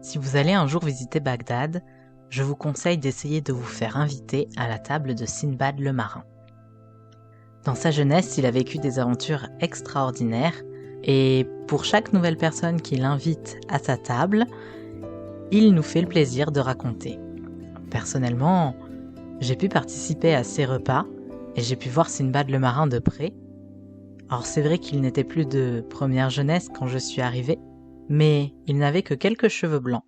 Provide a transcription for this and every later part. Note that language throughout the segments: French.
Si vous allez un jour visiter Bagdad, je vous conseille d'essayer de vous faire inviter à la table de Sinbad le marin. Dans sa jeunesse, il a vécu des aventures extraordinaires et pour chaque nouvelle personne qu'il invite à sa table, il nous fait le plaisir de raconter. Personnellement, j'ai pu participer à ces repas et j'ai pu voir Sinbad le marin de près. Alors c'est vrai qu'il n'était plus de première jeunesse quand je suis arrivée, mais il n'avait que quelques cheveux blancs.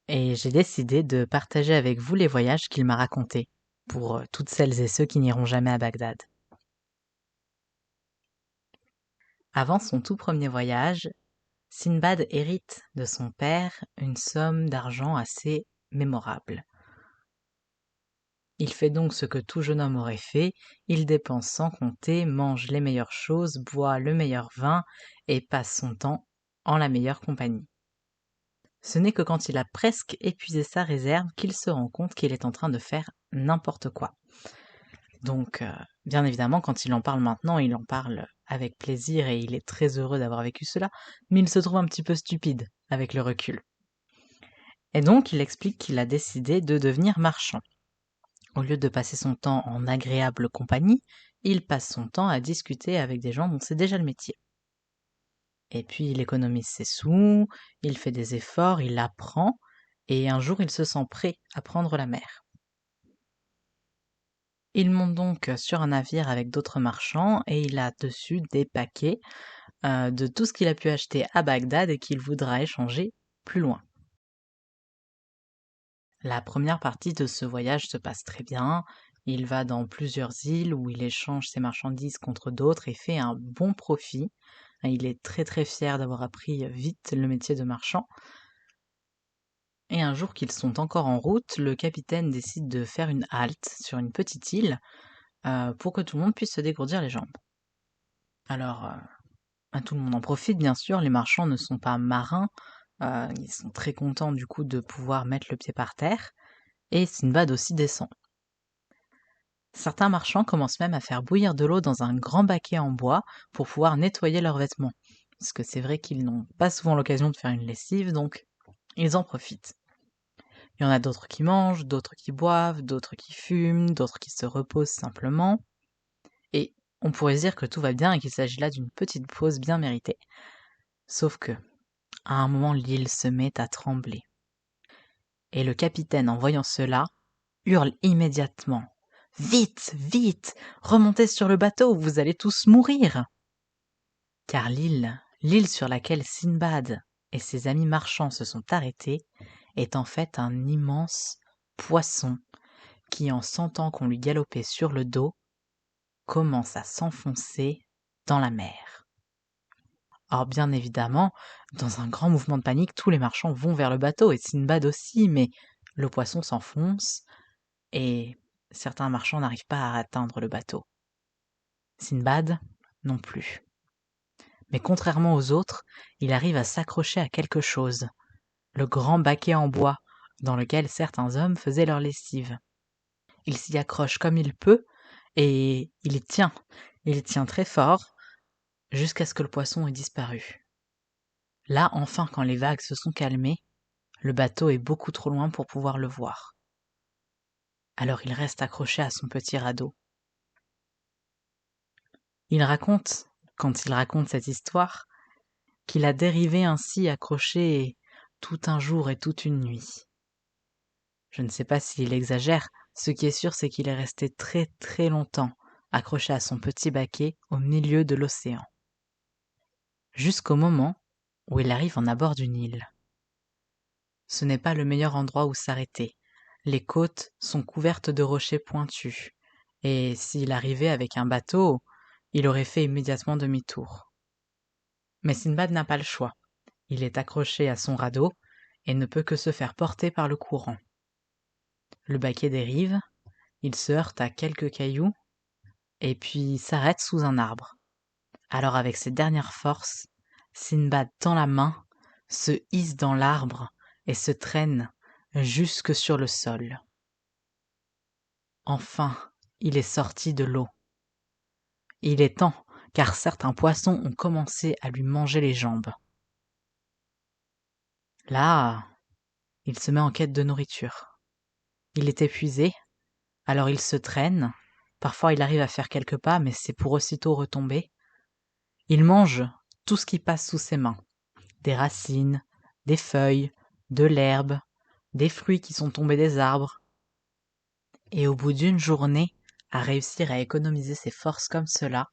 Et j'ai décidé de partager avec vous les voyages qu'il m'a racontés, pour toutes celles et ceux qui n'iront jamais à Bagdad. Avant son tout premier voyage, Sinbad hérite de son père une somme d'argent assez mémorable. Il fait donc ce que tout jeune homme aurait fait, il dépense sans compter, mange les meilleures choses, boit le meilleur vin et passe son temps en la meilleure compagnie. Ce n'est que quand il a presque épuisé sa réserve qu'il se rend compte qu'il est en train de faire n'importe quoi. Donc, bien évidemment, quand il en parle maintenant, il en parle avec plaisir et il est très heureux d'avoir vécu cela, mais il se trouve un petit peu stupide avec le recul. Et donc, il explique qu'il a décidé de devenir marchand. Au lieu de passer son temps en agréable compagnie, il passe son temps à discuter avec des gens dont c'est déjà le métier. Et puis, il économise ses sous, il fait des efforts, il apprend, et un jour, il se sent prêt à prendre la mer. Il monte donc sur un navire avec d'autres marchands et il a dessus des paquets de tout ce qu'il a pu acheter à Bagdad et qu'il voudra échanger plus loin. La première partie de ce voyage se passe très bien. Il va dans plusieurs îles où il échange ses marchandises contre d'autres et fait un bon profit. Il est très très fier d'avoir appris vite le métier de marchand. Et un jour qu'ils sont encore en route, le capitaine décide de faire une halte sur une petite île pour que tout le monde puisse se dégourdir les jambes. Alors, tout le monde en profite, bien sûr, les marchands ne sont pas marins, ils sont très contents du coup de pouvoir mettre le pied par terre, et Sinbad aussi descend. Certains marchands commencent même à faire bouillir de l'eau dans un grand baquet en bois pour pouvoir nettoyer leurs vêtements, parce que c'est vrai qu'ils n'ont pas souvent l'occasion de faire une lessive, donc ils en profitent. Il y en a d'autres qui mangent, d'autres qui boivent, d'autres qui fument, d'autres qui se reposent simplement, et on pourrait se dire que tout va bien et qu'il s'agit là d'une petite pause bien méritée. Sauf que, à un moment, l'île se met à trembler. Et le capitaine, en voyant cela, hurle immédiatement. « Vite, vite, remontez sur le bateau, vous allez tous mourir !» Car l'île sur laquelle Sinbad et ses amis marchands se sont arrêtés, est en fait un immense poisson qui, en sentant qu'on lui galopait sur le dos, commence à s'enfoncer dans la mer. Or, bien évidemment, dans un grand mouvement de panique, tous les marchands vont vers le bateau, et Sinbad aussi, mais le poisson s'enfonce, et certains marchands n'arrivent pas à atteindre le bateau. Sinbad non plus. Mais contrairement aux autres, il arrive à s'accrocher à quelque chose, le grand baquet en bois, dans lequel certains hommes faisaient leur lessive. Il s'y accroche comme il peut, et il tient très fort, jusqu'à ce que le poisson ait disparu. Là, enfin, quand les vagues se sont calmées, le bateau est beaucoup trop loin pour pouvoir le voir. Alors il reste accroché à son petit radeau. Quand il raconte cette histoire, qu'il a dérivé ainsi accroché tout un jour et toute une nuit. Je ne sais pas s'il exagère, ce qui est sûr c'est qu'il est resté très très longtemps accroché à son petit baquet au milieu de l'océan. Jusqu'au moment où il arrive en abord d'une île. Ce n'est pas le meilleur endroit où s'arrêter. Les côtes sont couvertes de rochers pointus, et s'il arrivait avec un bateau, il aurait fait immédiatement demi-tour. Mais Sinbad n'a pas le choix. Il est accroché à son radeau et ne peut que se faire porter par le courant. Le baquet dérive, il se heurte à quelques cailloux, et puis s'arrête sous un arbre. Alors avec ses dernières forces, Sinbad tend la main, se hisse dans l'arbre et se traîne jusque sur le sol. Enfin, il est sorti de l'eau. Il est temps, car certains poissons ont commencé à lui manger les jambes. Là, il se met en quête de nourriture. Il est épuisé, alors il se traîne. Parfois il arrive à faire quelques pas, mais c'est pour aussitôt retomber. Il mange tout ce qui passe sous ses mains. Des racines, des feuilles, de l'herbe, des fruits qui sont tombés des arbres. Et au bout d'une journée, à réussir à économiser ses forces comme cela,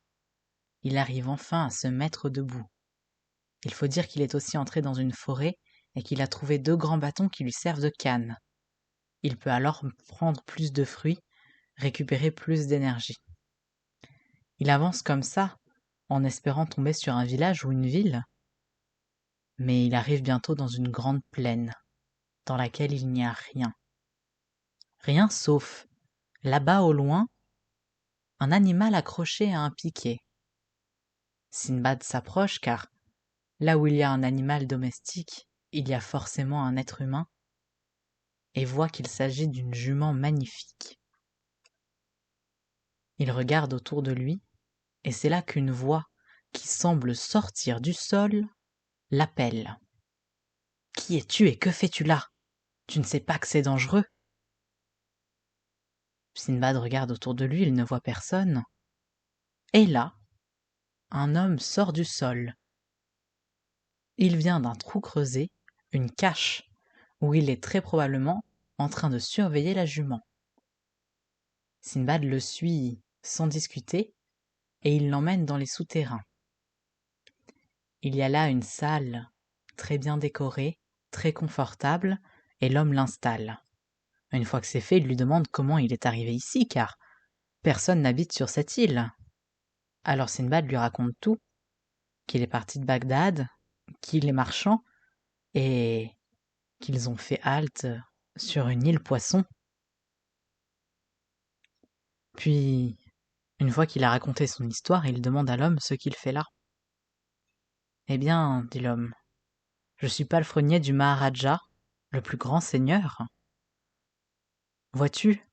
il arrive enfin à se mettre debout. Il faut dire qu'il est aussi entré dans une forêt et qu'il a trouvé 2 grands bâtons qui lui servent de canne. Il peut alors prendre plus de fruits, récupérer plus d'énergie. Il avance comme ça, en espérant tomber sur un village ou une ville, mais il arrive bientôt dans une grande plaine, dans laquelle il n'y a rien. Rien sauf, là-bas au loin, un animal accroché à un piquet. Sinbad s'approche car, là où il y a un animal domestique, il y a forcément un être humain, et voit qu'il s'agit d'une jument magnifique. Il regarde autour de lui, et c'est là qu'une voix, qui semble sortir du sol, l'appelle. « Qui es-tu et que fais-tu là ? Tu ne sais pas que c'est dangereux ?» Sinbad regarde autour de lui, il ne voit personne. Et là, un homme sort du sol. Il vient d'un trou creusé, une cache, où il est très probablement en train de surveiller la jument. Sinbad le suit sans discuter, et il l'emmène dans les souterrains. Il y a là une salle très bien décorée, très confortable, et l'homme l'installe. Une fois que c'est fait, il lui demande comment il est arrivé ici, car personne n'habite sur cette île. Alors Sinbad lui raconte tout, qu'il est parti de Bagdad, qu'il est marchand, et qu'ils ont fait halte sur une île Poisson. Puis, une fois qu'il a raconté son histoire, il demande à l'homme ce qu'il fait là. « Eh bien, dit l'homme, je suis palefrenier du Maharaja, le plus grand seigneur. Vois-tu,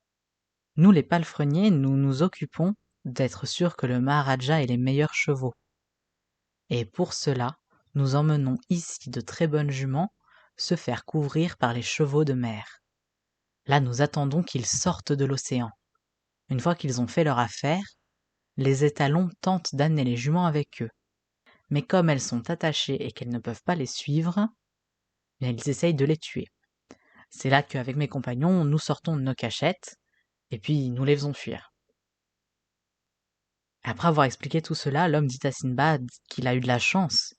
nous les palefreniers, nous nous occupons d'être sûrs que le Maharaja ait les meilleurs chevaux. Et pour cela, nous emmenons ici de très bonnes juments se faire couvrir par les chevaux de mer. Là, nous attendons qu'ils sortent de l'océan. Une fois qu'ils ont fait leur affaire, les étalons tentent d'amener les juments avec eux. Mais comme elles sont attachées et qu'elles ne peuvent pas les suivre, bien, ils essayent de les tuer. C'est là qu'avec mes compagnons, nous sortons de nos cachettes, et puis nous les faisons fuir. » Après avoir expliqué tout cela, l'homme dit à Sinbad qu'il a eu de la chance,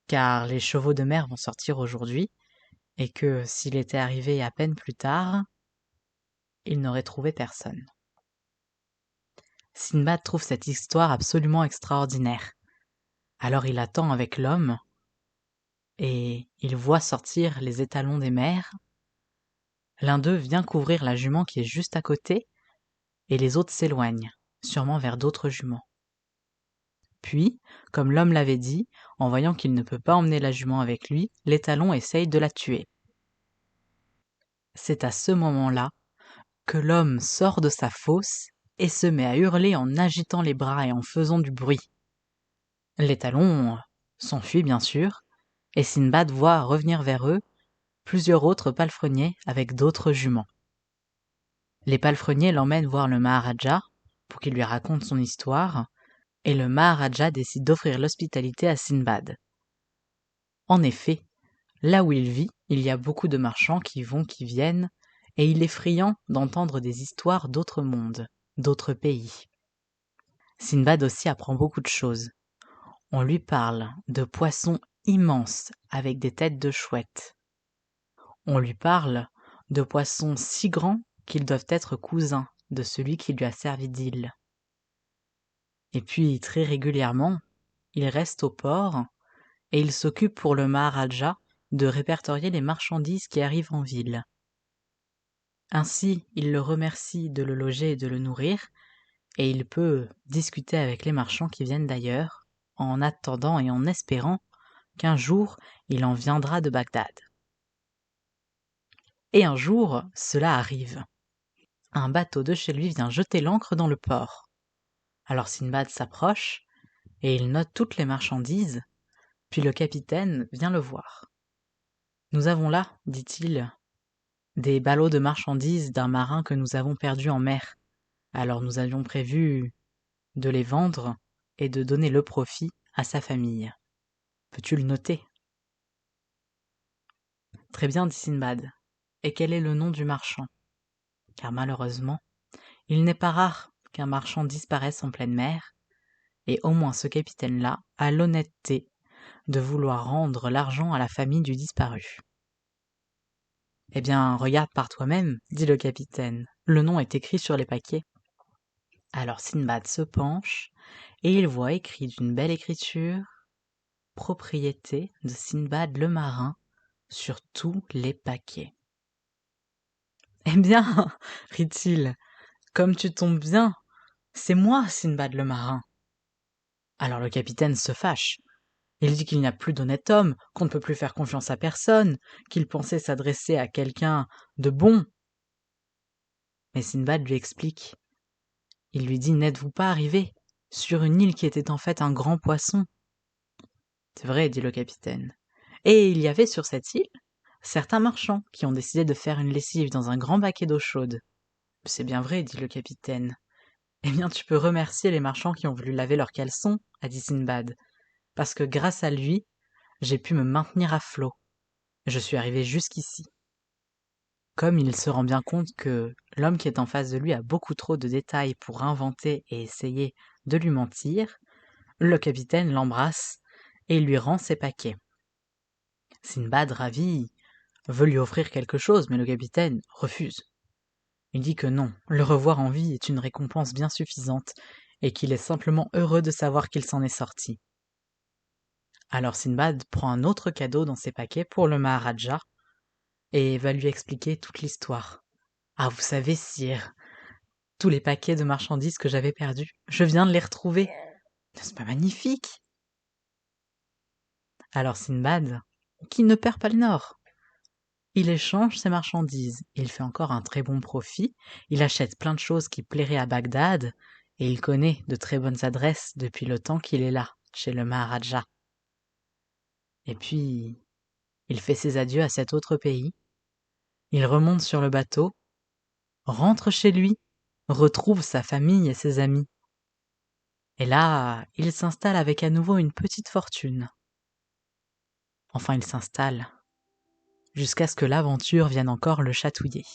car les chevaux de mer vont sortir aujourd'hui, et que s'il était arrivé à peine plus tard, il n'aurait trouvé personne. Sinbad trouve cette histoire absolument extraordinaire. Alors il attend avec l'homme, et il voit sortir les étalons des mers. L'un d'eux vient couvrir la jument qui est juste à côté, et les autres s'éloignent, sûrement vers d'autres juments. Puis, comme l'homme l'avait dit, en voyant qu'il ne peut pas emmener la jument avec lui, l'étalon essaye de la tuer. C'est à ce moment-là que l'homme sort de sa fosse et se met à hurler en agitant les bras et en faisant du bruit. L'étalon s'enfuit bien sûr, et Sinbad voit revenir vers eux plusieurs autres palefreniers avec d'autres juments. Les palefreniers l'emmènent voir le Maharaja pour qu'il lui raconte son histoire, et le Maharaja décide d'offrir l'hospitalité à Sinbad. En effet, là où il vit, il y a beaucoup de marchands qui vont, qui viennent, et il est friand d'entendre des histoires d'autres mondes, d'autres pays. Sinbad aussi apprend beaucoup de choses. On lui parle de poissons immenses avec des têtes de chouettes. On lui parle de poissons si grands qu'ils doivent être cousins de celui qui lui a servi d'île. Et puis, très régulièrement, il reste au port et il s'occupe pour le Maharaja de répertorier les marchandises qui arrivent en ville. Ainsi, il le remercie de le loger et de le nourrir, et il peut discuter avec les marchands qui viennent d'ailleurs, en attendant et en espérant qu'un jour il en viendra de Bagdad. Et un jour, cela arrive. Un bateau de chez lui vient jeter l'ancre dans le port. Alors Sinbad s'approche, et il note toutes les marchandises, puis le capitaine vient le voir. Nous avons là, dit-il, des ballots de marchandises d'un marin que nous avons perdu en mer. Alors nous avions prévu de les vendre et de donner le profit à sa famille. Peux-tu le noter? Très bien, dit Sinbad. Et quel est le nom du marchand? Car malheureusement, il n'est pas rare qu'un marchand disparaisse en pleine mer, et au moins ce capitaine-là a l'honnêteté de vouloir rendre l'argent à la famille du disparu. Eh bien, regarde par toi-même, dit le capitaine. Le nom est écrit sur les paquets. Alors Sinbad se penche, et il voit écrit d'une belle écriture « Propriété de Sinbad le marin sur tous les paquets ». Eh bien, rit-il, comme tu tombes bien, c'est moi, Sinbad le marin. Alors le capitaine se fâche. Il dit qu'il n'y a plus d'honnête homme, qu'on ne peut plus faire confiance à personne, qu'il pensait s'adresser à quelqu'un de bon. Mais Sinbad lui explique. Il lui dit, n'êtes-vous pas arrivé sur une île qui était en fait un grand poisson? C'est vrai, dit le capitaine. Et il y avait sur cette île certains marchands qui ont décidé de faire une lessive dans un grand baquet d'eau chaude. C'est bien vrai, dit le capitaine. Eh bien, tu peux remercier les marchands qui ont voulu laver leurs caleçons, a dit Sinbad, parce que grâce à lui, j'ai pu me maintenir à flot. Je suis arrivé jusqu'ici. Comme il se rend bien compte que l'homme qui est en face de lui a beaucoup trop de détails pour inventer et essayer de lui mentir, le capitaine l'embrasse et lui rend ses paquets. Sinbad, ravi, veut lui offrir quelque chose, mais le capitaine refuse. Il dit que non, le revoir en vie est une récompense bien suffisante et qu'il est simplement heureux de savoir qu'il s'en est sorti. Alors Sinbad prend un autre cadeau dans ses paquets pour le Maharaja et va lui expliquer toute l'histoire. Ah, vous savez, sire, tous les paquets de marchandises que j'avais perdus, je viens de les retrouver. N'est-ce pas magnifique? Alors Sinbad, qui ne perd pas le nord, il échange ses marchandises, il fait encore un très bon profit, il achète plein de choses qui plairaient à Bagdad, et il connaît de très bonnes adresses depuis le temps qu'il est là, chez le Maharaja. Et puis, il fait ses adieux à cet autre pays, il remonte sur le bateau, rentre chez lui, retrouve sa famille et ses amis. Et là, il s'installe avec à nouveau une petite fortune. Enfin, il s'installe, jusqu'à ce que l'aventure vienne encore le chatouiller.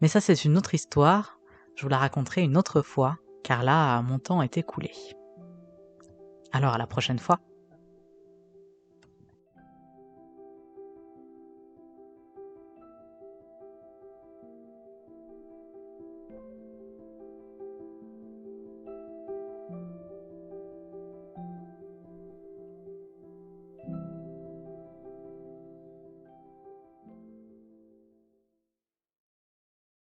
Mais ça, c'est une autre histoire, je vous la raconterai une autre fois, car là, mon temps est écoulé. Alors à la prochaine fois.